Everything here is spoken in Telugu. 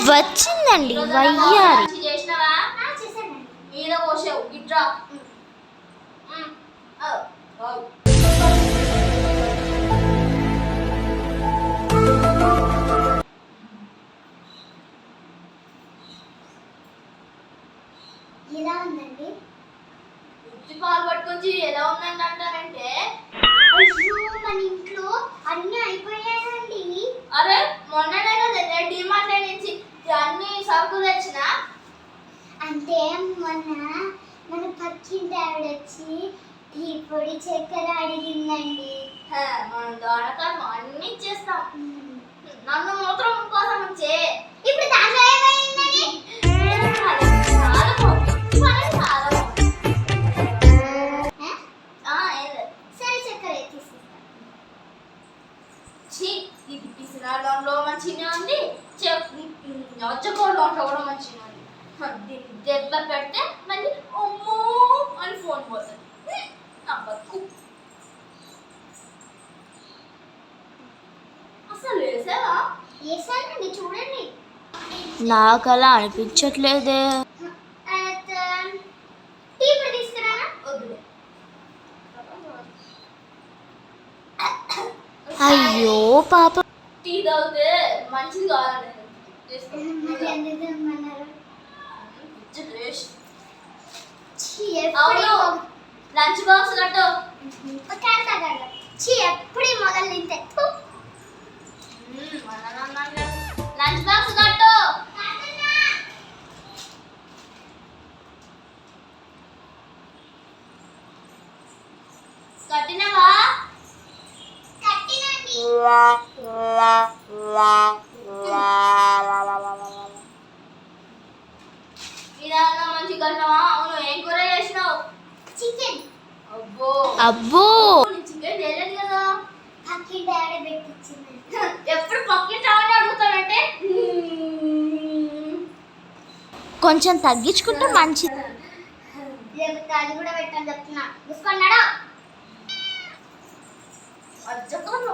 వచ్చిందండి వయ్యారి. చేసినావా? మీద పోసావు ఇట్రా. ఎలా ఉందండి? ఉత్తి పాలు పట్టుకొచ్చి ఎలా ఉందండి అంటారంటే, అయ్యో మన ఇంట్లో అన్ని అయిపోయాయండి. అరే మొన్ననే కదా డిమార్ట్ నుంచి అన్ని సరుకులు తెచ్చిన. అంటే మన పక్కింటి ఆవిడ వచ్చి టీ పొడి చక్కెర అడిగిందండి. మనం దొరకము అన్ని ఇచ్చేస్తాం. నన్ను మాత్రం కోసం వచ్చే ఇప్పుడు దాంట్లో ఏమైందని? సరే చక్కెర తీసుకుంటా. ఇది పిసినాలో మంచిగా ఉంది, వచ్చకోలో కూడా మంచిగా ఉంది. దీన్ని దెబ్బ పెడితే మళ్ళీ అమ్మో అని ఫోన్ పోతుంది. నవ్వకు అసలు వేసావా? వేసానండి చూడండి. నాకు అలా అనిపించట్లేదే. టీ పొడి తీసుకురానా? వద్దులే. అయ్యో పాప. టీ తాగితే మంచిది కాదండి. లంచ్ బాక్స్ కట్టు. ఎప్పుడు మొదలు తింటే లంచ్ బాక్స్ కట్టు. కట్టినవా? కట్టినండి. ఇదాకా మంచి కట్టినవా? అవును, ఏం కూర చేసినావు? చికెన్. అబ్బో అబ్బో చికెన్ చేయలేదు కదా. పక్కింటి ఆవిడ పెట్టించింది. ఎప్పుడు పక్కింటి ఆవిడ అడుగుతానంటే కొంచెం తగ్గించుకుంటే మంచిది. అది కూడా పెట్టని చెప్తున్నా. చూసుకున్నాడు. అజ్జకాలు